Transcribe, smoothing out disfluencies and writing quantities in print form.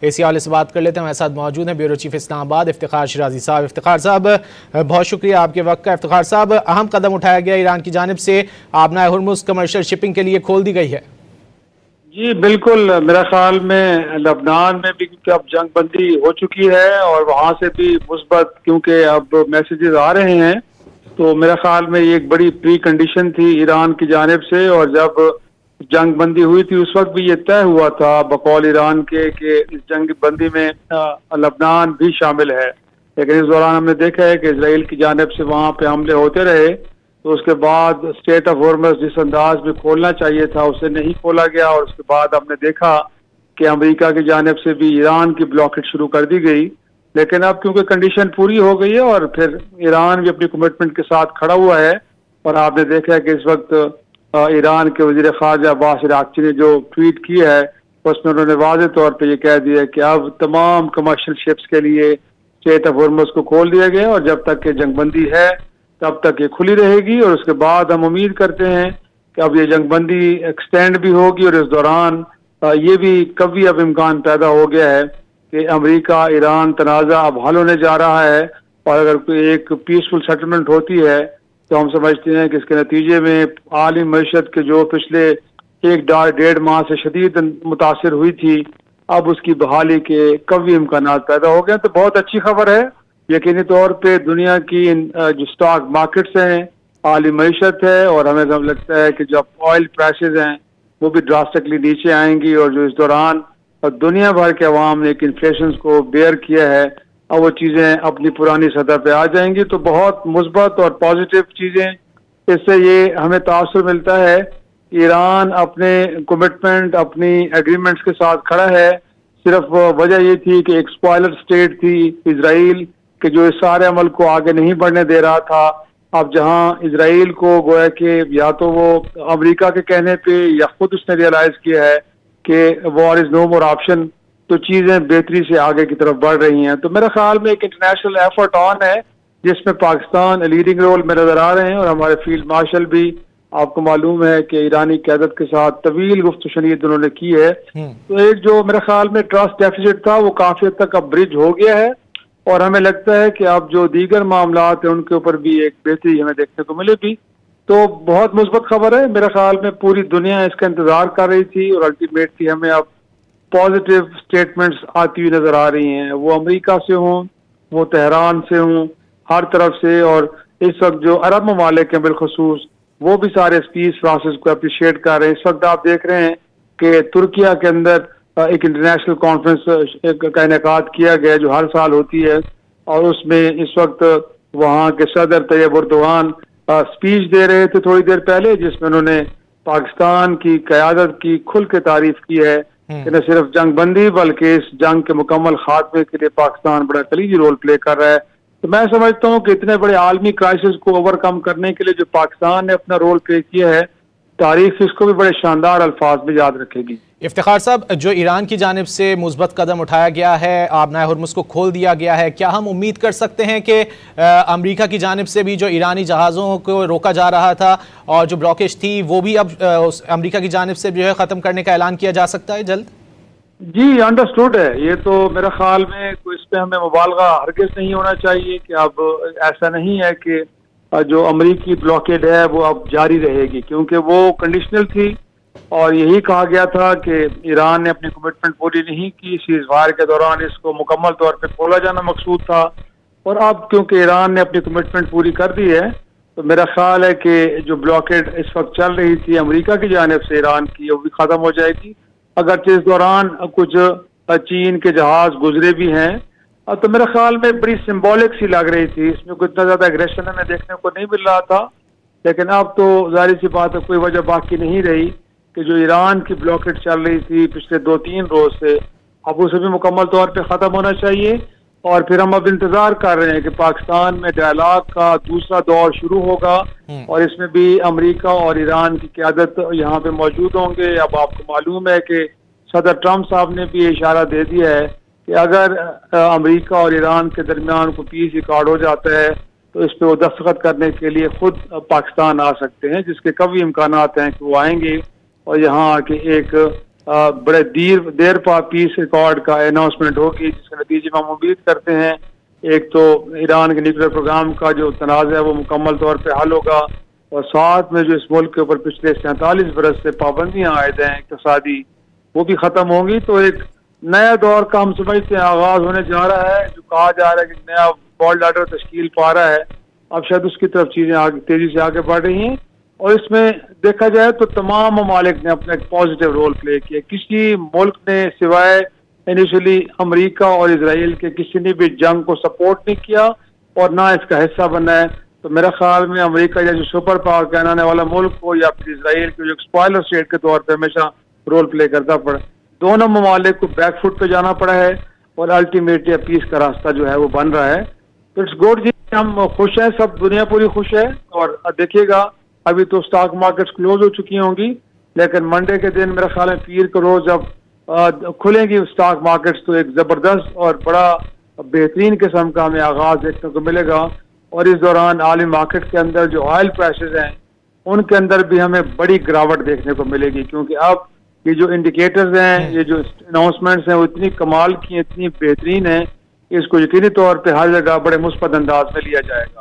اسی حوالے سے بات کر لیتے ہیں. ہمارے ساتھ موجود ہیں بیورو چیف اسلام آباد افتخار شیرازی صاحب. افتخار صاحب بہت شکریہ آپ کے وقت کا. افتخار صاحب اہم قدم اٹھایا گیا ایران کی جانب سے, آبنائے ہرمز کمرشل شپنگ کے لیے کھول دی گئی ہے. جی بالکل, میرا خیال میں لبنان میں بھی کیونکہ اب جنگ بندی ہو چکی ہے اور وہاں سے بھی مثبت کیونکہ اب میسیجز آ رہے ہیں, تو میرا خیال میں یہ ایک بڑی پری کنڈیشن تھی ایران کی جانب سے. اور جب جنگ بندی ہوئی تھی اس وقت بھی یہ طے ہوا تھا بقول ایران کے کہ اس جنگ بندی میں لبنان بھی شامل ہے, لیکن اس دوران ہم نے دیکھا ہے کہ اسرائیل کی جانب سے وہاں پہ حملے ہوتے رہے, تو اس کے بعد اسٹیٹ آف ہرمز جس انداز میں کھولنا چاہیے تھا اسے نہیں کھولا گیا. اور اس کے بعد ہم نے دیکھا کہ امریکہ کی جانب سے بھی ایران کی بلاکٹ شروع کر دی گئی. لیکن اب کیونکہ کنڈیشن پوری ہو گئی ہے اور پھر ایران بھی اپنی کمٹمنٹ کے ساتھ کھڑا ہوا ہے, اور آپ نے دیکھا ہے کہ اس وقت ایران کے وزیر خارجہ عباس عراقچی نے جو ٹویٹ کیا ہے اس میں انہوں نے واضح طور پہ یہ کہہ دیا کہ اب تمام کمرشل شپس کے لیے اسٹریٹ آف ہرمز کو کھول دیا گیا, اور جب تک کہ جنگ بندی ہے تب تک یہ کھلی رہے گی. اور اس کے بعد ہم امید کرتے ہیں کہ اب یہ جنگ بندی ایکسٹینڈ بھی ہوگی, اور اس دوران یہ بھی کبھی اب امکان پیدا ہو گیا ہے کہ امریکہ ایران تنازع اب حل ہونے جا رہا ہے, اور اگر کوئی ایک پیسفل سیٹلمنٹ ہوتی ہے تو ہم سمجھتے ہیں کہ اس کے نتیجے میں عالمی معیشت کے جو پچھلے 1.5 ماہ سے شدید متاثر ہوئی تھی اب اس کی بحالی کے قوی امکانات پیدا ہو گئے. تو بہت اچھی خبر ہے. یقینی طور پہ دنیا کی جو سٹاک مارکیٹس ہیں, عالمی معیشت ہے, اور ہمیں لگتا ہے کہ جو آئل پرائسز ہیں وہ بھی ڈراسٹکلی نیچے آئیں گی, اور جو اس دوران دنیا بھر کے عوام نے ایک انفلیشن کو بیئر کیا ہے اب وہ چیزیں اپنی پرانی سطح پہ آ جائیں گی. تو بہت مثبت اور پازیٹیو چیزیں, اس سے یہ ہمیں تاثر ملتا ہے ایران اپنے کمٹمنٹ اپنی ایگریمنٹس کے ساتھ کھڑا ہے. صرف وجہ یہ تھی کہ ایک اسپوائلر اسٹیٹ تھی اسرائیل کہ جو اس سارے عمل کو آگے نہیں بڑھنے دے رہا تھا. اب جہاں اسرائیل کو گویا کہ یا تو وہ امریکہ کے کہنے پہ یا خود اس نے ریئلائز کیا ہے کہ وار از نو مور آپشن, تو چیزیں بہتری سے آگے کی طرف بڑھ رہی ہیں. تو میرے خیال میں ایک انٹرنیشنل ایفرٹ آن ہے جس میں پاکستان لیڈنگ رول میں نظر آ رہے ہیں, اور ہمارے فیلڈ مارشل بھی آپ کو معلوم ہے کہ ایرانی قیادت کے ساتھ طویل گفت و شنید انہوں نے کی ہے. تو ایک جو میرے خیال میں ٹرسٹ ڈیفیسٹ تھا وہ کافی حد تک اب برج ہو گیا ہے, اور ہمیں لگتا ہے کہ اب جو دیگر معاملات ہیں ان کے اوپر بھی ایک بہتری ہمیں دیکھنے کو ملے گی. تو بہت مثبت خبر ہے. میرے خیال میں پوری دنیا اس کا انتظار کر رہی تھی, اور الٹیمیٹلی ہمیں اب پازیٹیو سٹیٹمنٹس آتی ہوئی نظر آ رہی ہیں, وہ امریکہ سے ہوں, وہ تہران سے ہوں, ہر طرف سے. اور اس وقت جو عرب ممالک ہیں بالخصوص وہ بھی سارے اس پیس پروسیس کو اپریشیٹ کر رہے ہیں. اس وقت آپ دیکھ رہے ہیں کہ ترکیہ کے اندر ایک انٹرنیشنل کانفرنس کا انعقاد کیا گیا جو ہر سال ہوتی ہے, اور اس میں اس وقت وہاں کے صدر طیب اردوغان اسپیچ دے رہے تھے تھوڑی دیر پہلے, جس میں انہوں نے پاکستان کی قیادت کی کھل کے تعریف کی ہے کہ نہ صرف جنگ بندی بلکہ اس جنگ کے مکمل خاتمے کے لیے پاکستان بڑا کلیدی رول پلے کر رہا ہے. تو میں سمجھتا ہوں کہ اتنے بڑے عالمی کرائسس کو اوور کم کرنے کے لیے جو پاکستان نے اپنا رول پلے کیا ہے, تاریخ اس کو بھی بڑے شاندار الفاظ میں یاد رکھے گی. افتخار صاحب, جو ایران کی جانب سے مثبت قدم اٹھایا گیا ہے, آبنائے ہرمز کو کھول دیا گیا ہے, کیا ہم امید کر سکتے ہیں کہ امریکہ کی جانب سے بھی جو ایرانی جہازوں کو روکا جا رہا تھا اور جو بلاکیج تھی وہ بھی اب امریکہ کی جانب سے جو ہے ختم کرنے کا اعلان کیا جا سکتا ہے جلد؟ جی انڈرسٹوڈ ہے. یہ تو میرے خیال میں اس پہ ہمیں مبالغہ ہرگز نہیں ہونا چاہیے کہ اب ایسا نہیں ہے کہ جو امریکی بلاکیڈ ہے وہ اب جاری رہے گی, کیونکہ وہ کنڈیشنل تھی اور یہی کہا گیا تھا کہ ایران نے اپنی کمٹمنٹ پوری نہیں کی. سیز فائر کے دوران اس کو مکمل طور پہ کھولا جانا مقصود تھا, اور اب کیونکہ ایران نے اپنی کمٹمنٹ پوری کر دی ہے تو میرا خیال ہے کہ جو بلاکیڈ اس وقت چل رہی تھی امریکہ کی جانب سے ایران کی وہ بھی ختم ہو جائے گی. اگرچہ اس دوران کچھ چین کے جہاز گزرے بھی ہیں, تو میرے خیال میں بڑی سمبولک سی لگ رہی تھی, اس میں کوئی اتنا زیادہ ایگریشن ہمیں دیکھنے کو نہیں مل رہا تھا. لیکن اب تو ظاہر سی بات ہے کوئی وجہ باقی نہیں رہی کہ جو ایران کی بلاکیڈ چل رہی تھی پچھلے 2-3 روز سے اب اسے بھی مکمل طور پہ ختم ہونا چاہیے. اور پھر ہم اب انتظار کر رہے ہیں کہ پاکستان میں ڈائلاگ کا دوسرا دور شروع ہوگا, اور اس میں بھی امریکہ اور ایران کی قیادت یہاں پہ موجود ہوں گے. اب آپ کو معلوم ہے کہ صدر ٹرمپ صاحب نے بھی اشارہ دے دیا ہے کہ اگر امریکہ اور ایران کے درمیان کوئی پیس ریکارڈ ہو جاتا ہے تو اس پہ وہ دستخط کرنے کے لیے خود پاکستان آ سکتے ہیں, جس کے قوی امکانات ہیں کہ وہ آئیں گے اور یہاں آ کے ایک بڑے دیر پا پیس ریکارڈ کا اناؤنسمنٹ ہوگی، جس کے نتیجے میں ہم امید کرتے ہیں ایک تو ایران کے نیوکلیر پروگرام کا جو تنازع ہے وہ مکمل طور پہ حل ہوگا، اور ساتھ میں جو اس ملک کے اوپر پچھلے 47 برس سے پابندیاں عائد ہیں اقتصادی، وہ بھی ختم ہوں گی. تو ایک نیا دور کا ہم سمجھتے ہیں آغاز ہونے جا رہا ہے، جو کہا جا رہا ہے کہ نیا ورلڈ آرڈر تشکیل پا رہا ہے. اب شاید اس کی طرف چیزیں تیزی سے آگے بڑھ رہی ہیں، اور اس میں دیکھا جائے تو تمام ممالک نے اپنا ایک پازیٹیو رول پلے کیا. کسی ملک نے سوائے انیشلی امریکہ اور اسرائیل کے کسی نے بھی جنگ کو سپورٹ نہیں کیا اور نہ اس کا حصہ بنا ہے. تو میرا خیال میں امریکہ یا جو سپر پاور کہلانے والا ملک ہو یا پھر اسرائیل کے جو اسپوائلر اسٹیٹ کے طور پہ ہمیشہ رول پلے کرتا پڑا، دونوں ممالک کو بیک فٹ پہ جانا پڑا ہے اور الٹیمیٹلی پیس کا راستہ جو ہے وہ بن رہا ہے. تو اٹس گڈ جی، ہم خوش ہیں، سب دنیا پوری خوش ہے. اور دیکھیے گا ابھی تو اسٹاک مارکیٹس کلوز ہو چکی ہوں گی، لیکن منڈے کے دن میرا خیال ہے پیر کو روز جب کھلیں گی اسٹاک مارکیٹس تو ایک زبردست اور بڑا بہترین قسم کا ہمیں آغاز دیکھنے کو ملے گا. اور اس دوران عالمی مارکیٹ کے اندر جو آئل پرائسز ہیں ان کے اندر بھی ہمیں بڑی گراوٹ دیکھنے کو ملے گی، کیونکہ اب یہ جو انڈیکیٹرز ہیں، یہ جو اناؤنسمنٹس ہیں وہ اتنی کمال کی، اتنی بہترین ہیں، اس کو یقینی طور پہ ہر جگہ بڑے مثبت انداز میں لیا جائے گا.